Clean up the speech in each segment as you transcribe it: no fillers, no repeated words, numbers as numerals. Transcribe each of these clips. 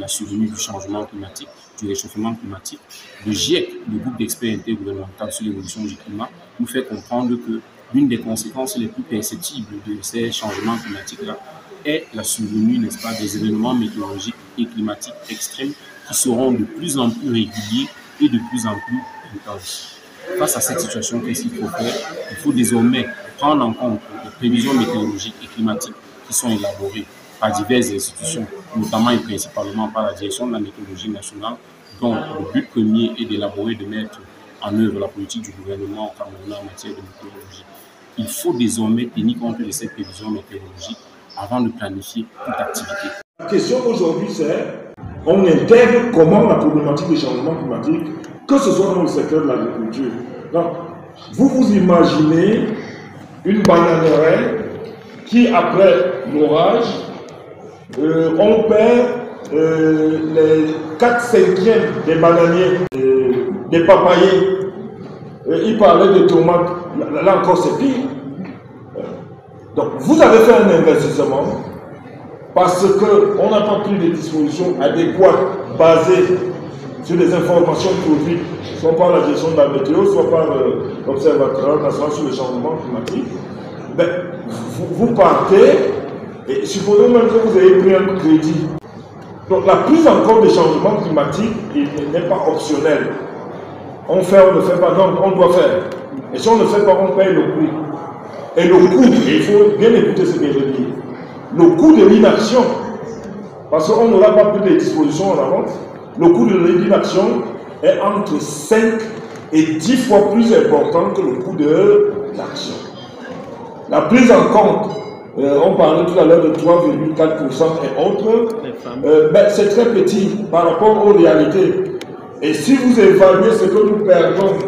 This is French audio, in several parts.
la survenue du changement climatique, du réchauffement climatique. Le GIEC, le groupe d'experts intergouvernemental sur l'évolution du climat, nous fait comprendre que l'une des conséquences les plus perceptibles de ces changements climatiques-là est la survenue, n'est-ce pas, des événements météorologiques et climatiques extrêmes qui seront de plus en plus réguliers et de plus en plus intenses. Face à cette situation, qu'est-ce qu'il faut faire? Il faut désormais prendre en compte les prévisions météorologiques et climatiques qui sont élaborées par diverses institutions, notamment et principalement par la direction de la météorologie nationale, dont le but premier est d'élaborer, de mettre en œuvre la politique du gouvernement camerounais en matière de météorologie. Il faut désormais tenir compte de ces prévisions météorologiques avant de planifier toute activité. La question aujourd'hui, c'est on intègre comment la problématique des changements climatiques, que ce soit dans le secteur de l'agriculture. Donc, vous imaginez une bananeraie qui, après l'orage, on perd les 4/5 des bananiers, des papayers. Il parlait de tomates, là encore c'est pire. Donc, vous avez fait un investissement parce qu'on n'a pas pris des dispositions adéquates basées sur des informations produites, soit par la gestion de la météo, soit par l'Observatoire national sur le changement climatique. Ben, vous partez, et supposons même que vous avez pris un crédit. Donc la prise en compte des changements climatiques n'est pas optionnelle. On fait, on ne fait pas, non, on doit faire. Et si on ne fait pas, on paye le prix. Et le coût, et il faut bien écouter ce que je dis, le coût de l'inaction, parce qu'on n'aura pas pris des dispositions en avance, le coût de l'inaction est entre 5 et 10 fois plus important que le coût de l'action. La prise en compte, on parlait tout à l'heure de 3,4% et autres, ben c'est très petit par rapport aux réalités. Et si vous évaluez ce que nous perdons,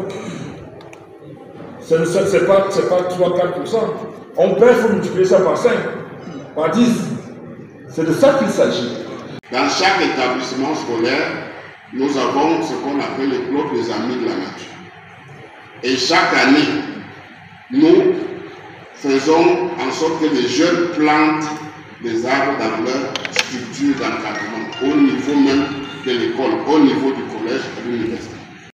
ce n'est pas 3-4%. On perd, il faut multiplier ça par 5, par 10. C'est de ça qu'il s'agit. Dans chaque établissement scolaire, nous avons ce qu'on appelle le club des amis de la nature. Et chaque année, nous faisons en sorte que les jeunes plantent des arbres dans leur structure d'encadrement, au niveau même de l'école, au niveau du collège et de l'université.